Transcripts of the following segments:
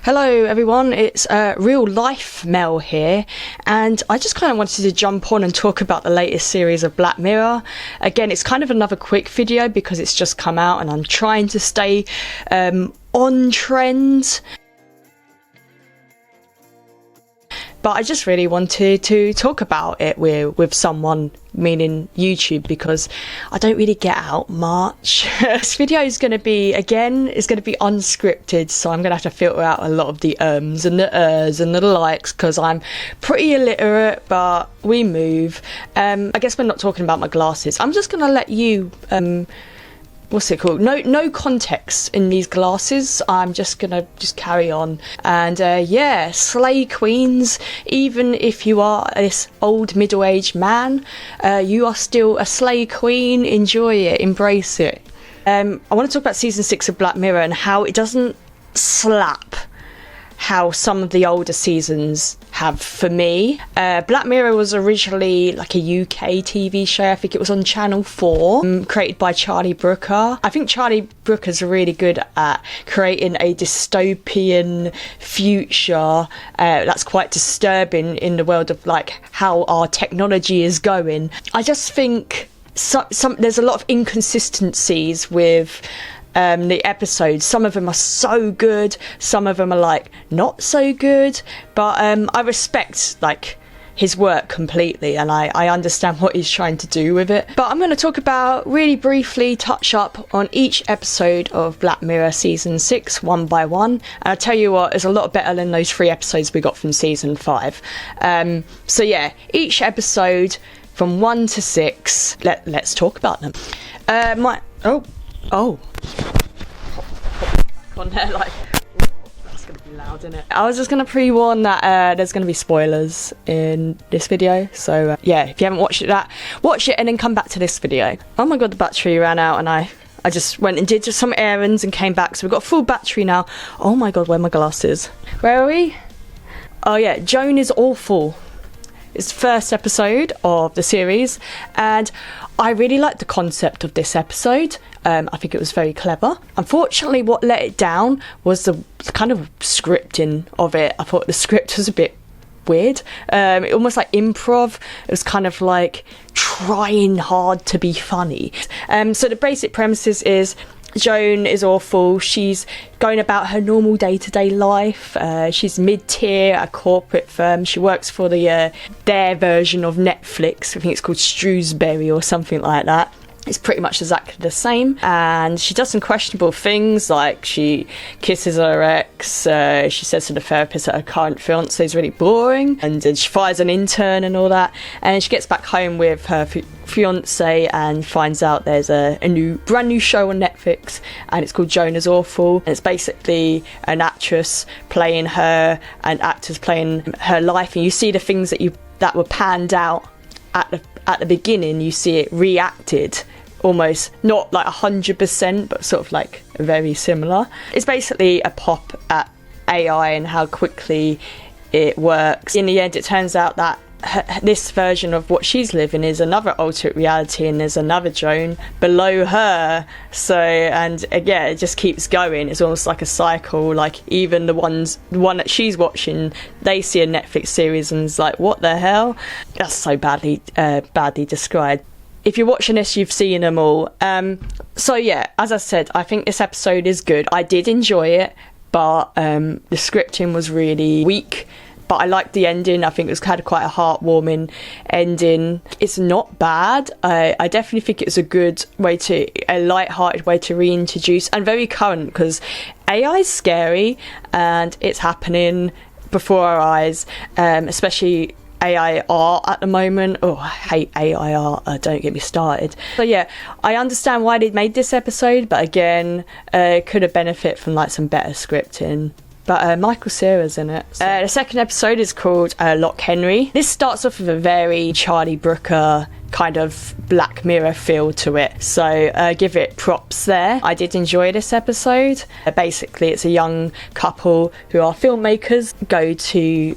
Hello everyone, it's real life Mel here, and I just kind of wanted to jump on and talk about the latest series of Black Mirror. Again, it's kind of another quick video because it's just come out and I'm trying to stay on trend. But I just really wanted to talk about it with someone, meaning YouTube, because I don't really get out much. This video is going to be, again, it's going to be unscripted, so I'm going to have to filter out a lot of the ums and the ers and the likes, because I'm pretty illiterate, but we move. I guess we're not talking about my glasses. I'm just going to let you... what's it called? No context in these glasses. I'm just gonna carry on. And yeah, slay queens. Even if you are this old middle-aged man, you are still a slay queen. Enjoy it, embrace it. I want to talk about season 6 of Black Mirror and how it doesn't slap how some of the older seasons have for me. Black Mirror was originally like a UK TV show. I think it was on Channel 4, created by Charlie Brooker. I think Charlie Brooker's really good at creating a dystopian future that's quite disturbing in the world of like how our technology is going. I just think there's a lot of inconsistencies with the episodes. Some of them are so good, some of them are like not so good, but I respect like his work completely, and I understand what he's trying to do with it. But I'm going to talk about, really briefly touch up on each episode of Black Mirror season 6 one by one, and I'll tell you what, it's a lot better than those 3 episodes we got from season 5. So yeah, each episode from 1 to 6, let's talk about them. On there, like, that's gonna be loud, isn't it? I was just gonna pre-warn that there's gonna be spoilers in this video, so yeah, if you haven't watched it, watch it and then come back to this video. Oh my god, the battery ran out, and I just went and did just some errands and came back, so we've got a full battery now. Oh my god, where are my glasses? Where are we? Oh yeah, Joan is awful. It's the first episode of the series, and I really liked the concept of this episode. I think it was very clever. Unfortunately, what let it down was the kind of scripting of it. I thought the script was a bit weird. It almost like improv. It was kind of like trying hard to be funny. So the basic premises is Joan is awful. She's going about her normal day-to-day life. She's mid-tier at a corporate firm. She works for their version of Netflix. I think it's called Shrewsbury or something like that. It's pretty much exactly the same, and she does some questionable things, like she kisses her ex. She says to the therapist that her current fiance is really boring, and she fires an intern and all that. And she gets back home with her fiance and finds out there's a brand new show on Netflix, and it's called Joan is Awful. And it's basically an actress playing her and actors playing her life, and you see the things that were panned out at the beginning. You see it reacted almost not like 100%, but sort of like very similar. It's basically a pop at AI and how quickly it works. In the end, it turns out that this version of what she's living is another alternate reality, and there's another Joan below her. So, and again, it just keeps going. It's almost like a cycle. Like even the one that she's watching, they see a Netflix series and it's like, what the hell? That's so badly described. If you're watching this, you've seen them all. So yeah, as I said, I think this episode is good. I did enjoy it, but the scripting was really weak. But I liked the ending. I think it had quite a heartwarming ending. It's not bad. I definitely think it's a light-hearted way to reintroduce, and very current, because AI is scary and it's happening before our eyes, especially AI art at the moment. Oh, I hate AI art, don't get me started. So yeah, I understand why they made this episode, but again, could have benefited from like some better scripting. But Michael Cera's in it. So. The second episode is called Lock Henry. This starts off with a very Charlie Brooker kind of Black Mirror feel to it, so give it props there. I did enjoy this episode. Basically, it's a young couple who are filmmakers, go to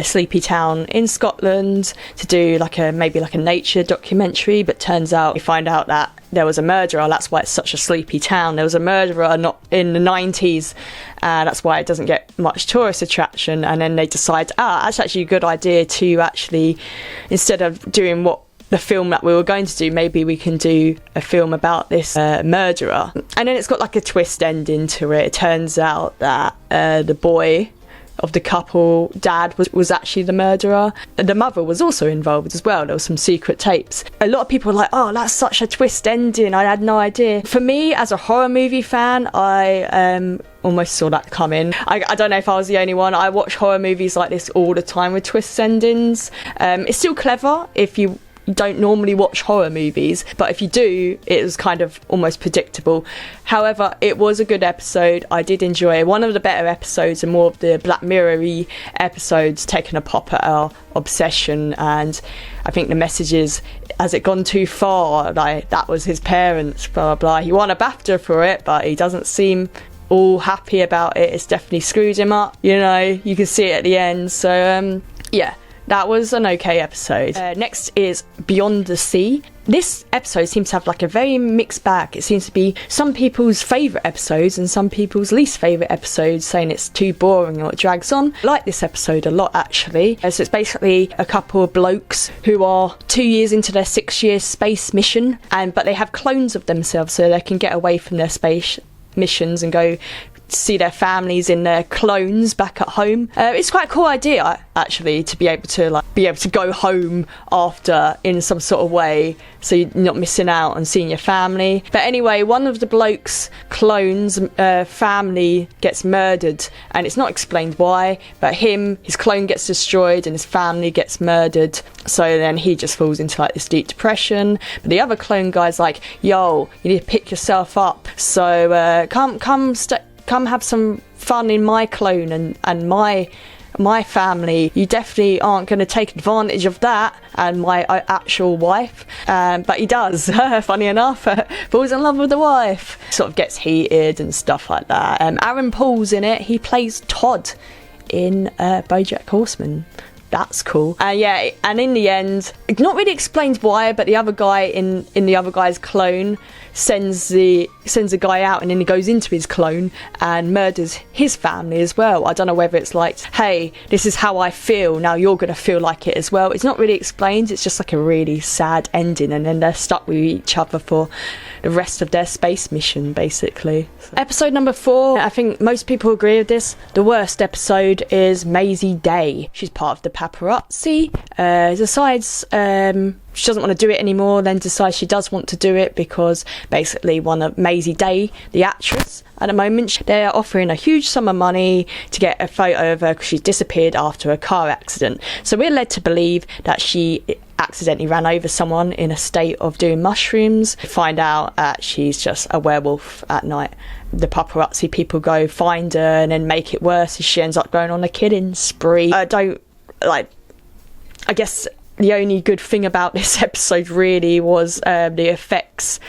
sleepy town in Scotland to do maybe a nature documentary, but turns out you find out that there was a murderer. That's why it's such a sleepy town. There was a murderer not in the 90s, that's why it doesn't get much tourist attraction. And then they decide, that's actually a good idea to actually, instead of doing the film that we were going to do, maybe we can do a film about this murderer. And then it's got a twist ending to it. It turns out that the boy of the couple, dad, was actually the murderer. The mother was also involved as well. There were some secret tapes. A lot of people were like, oh, that's such a twist ending, I had no idea. For me, as a horror movie fan, I almost saw that coming. I don't know if I was the only one. I watch horror movies like this all the time with twist endings. It's still clever if you don't normally watch horror movies, but if you do, it was kind of almost predictable. However, it was a good episode. I did enjoy it. One of the better episodes and more of the Black Mirror-y episodes, taking a pop at our obsession. And I think the message is, has it gone too far? That was his parents, blah, blah, blah. He won a BAFTA for it, but he doesn't seem all happy about it. It's definitely screwed him up. You can see it at the end. So, yeah. That was an okay episode. Next is Beyond the Sea. This episode seems to have a very mixed bag. It seems to be some people's favourite episodes and some people's least favourite episodes, saying it's too boring or it drags on. I like this episode a lot, actually. So it's basically a couple of blokes who are 2 years into their 6-year space mission, but they have clones of themselves so they can get away from their space missions and go see their families in their clones back at home. It's quite a cool idea, actually, to be able to go home after in some sort of way, so you're not missing out on seeing your family. But anyway, one of the bloke's clones family gets murdered, and it's not explained why, but his clone gets destroyed and his family gets murdered. So then he just falls into this deep depression. But the other clone guy's like, yo, you need to pick yourself up. So come have some fun in my clone and my family. You definitely aren't going to take advantage of that and my actual wife. But he does, funny enough, falls in love with the wife. Sort of gets heated and stuff like that. Aaron Paul's in it. He plays Todd in BoJack Horseman. That's cool. Yeah, and in the end, not really explained why, but the other guy in the other guy's clone sends the guy out, and then he goes into his clone and murders his family as well. I don't know whether it's hey, this is how I feel, now you're going to feel like it as well. It's not really explained. It's just a really sad ending, and then they're stuck with each other for the rest of their space mission, basically. Episode number 4, I think most people agree with this. The worst episode is Maisie Day. She's part of the paparazzi, decides she doesn't want to do it anymore, then decides she does want to do it because basically one of Maisie Day, the actress, at the moment, they're offering a huge sum of money to get a photo of her because she's disappeared after a car accident. So we're led to believe that she accidentally ran over someone in a state of doing mushrooms. Find out that she's just a werewolf at night. The paparazzi people go find her and then make it worse as she ends up going on a killing spree. I guess the only good thing about this episode really was the effects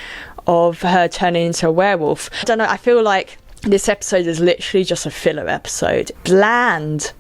of her turning into a werewolf. I don't know, I feel like this episode is literally just a filler episode. Bland,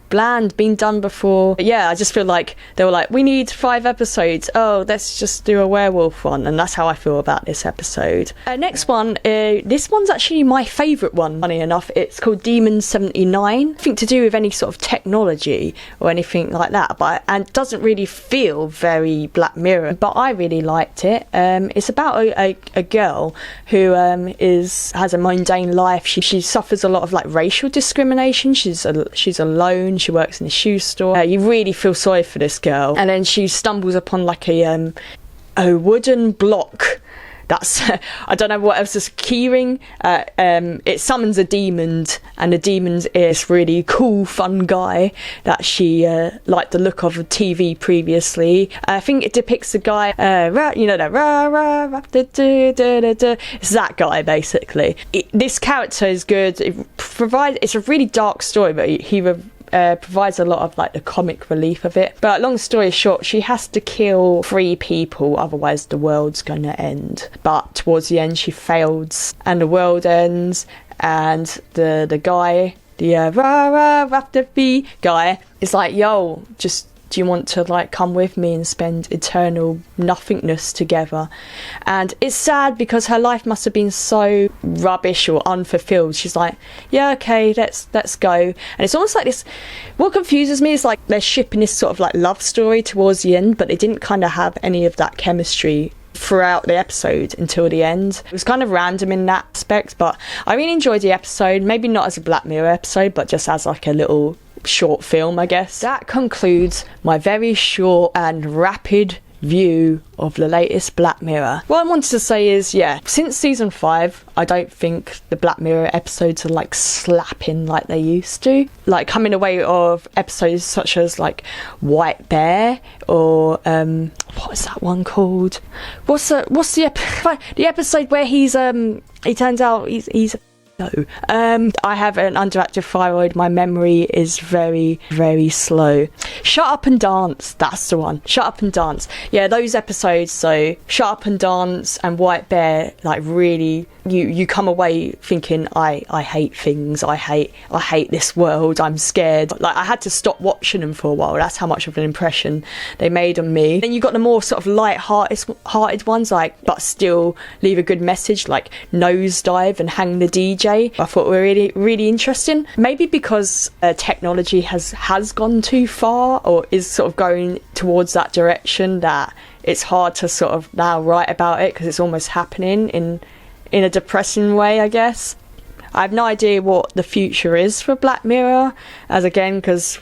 been done before. But yeah, I just feel like they were like, we need 5 episodes. Oh, let's just do a werewolf one. And that's how I feel about this episode. Next one, this one's actually my favourite one, funny enough. It's called Demon 79. Nothing to do with any sort of technology or anything like that, and doesn't really feel very Black Mirror, but I really liked it. It's about a girl who has a mundane life. She suffers a lot of racial discrimination. She's alone. She works in a shoe store. You really feel sorry for this girl, and then she stumbles upon a wooden block that's I don't know what else is keyring. It summons a demon, and the demon is this really cool, fun guy that she liked the look of TV previously. I think it depicts the guy, it's that guy basically. This character is good. It's a really dark story, but he provides a lot of the comic relief of it. But long story short, she has to kill 3 people, otherwise the world's gonna end. But towards the end she fails and the world ends, and the guy the rah rah after B guy, is like, yo, just do you want to like come with me and spend eternal nothingness together? And it's sad because her life must have been so rubbish or unfulfilled. She's like, yeah, okay, let's go. And it's almost like this, what confuses me is like they're shipping this sort of like love story towards the end, but they didn't kind of have any of that chemistry throughout the episode until the end. It was kind of random in that aspect, but I really enjoyed the episode. Maybe not as a Black Mirror episode, but just as like a little short film, I guess. That concludes my very short and rapid view of the latest Black Mirror. What I wanted to say is, yeah, since season 5, I don't think the Black Mirror episodes are like slapping like they used to. Like coming away of episodes such as like White Bear or what was that one called? What's the episode where he turns out he's no. I have an underactive thyroid. My memory is very, very slow. Shut Up and Dance. That's the one. Shut Up and Dance. Yeah, those episodes. So Shut Up and Dance and White Bear, like really, you come away thinking, I hate things. I hate this world. I'm scared. Like I had to stop watching them for a while. That's how much of an impression they made on me. Then you got the more sort of light-hearted ones, like but still leave a good message, like Nosedive and Hang the DJ. I thought were really, really interesting. Maybe because technology has gone too far or is sort of going towards that direction that it's hard to sort of now write about it because it's almost happening in a depressing way, I guess. I have no idea what the future is for Black Mirror, as again, because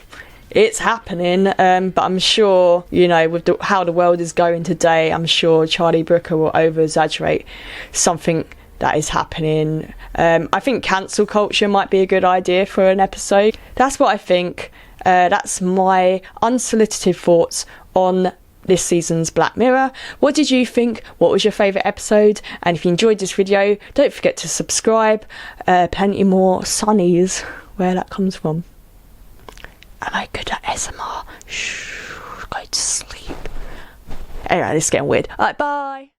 it's happening, but I'm sure, you know, with how the world is going today, I'm sure Charlie Brooker will over-exaggerate something that is happening. I think cancel culture might be a good idea for an episode. That's what I think. That's my unsolicited thoughts on this season's Black Mirror. What did you think? What was your favourite episode? And if you enjoyed this video, don't forget to subscribe. Plenty more sunnies, where that comes from. Am I good at ASMR? Shh, go to sleep. Anyway, this is getting weird. Alright, bye.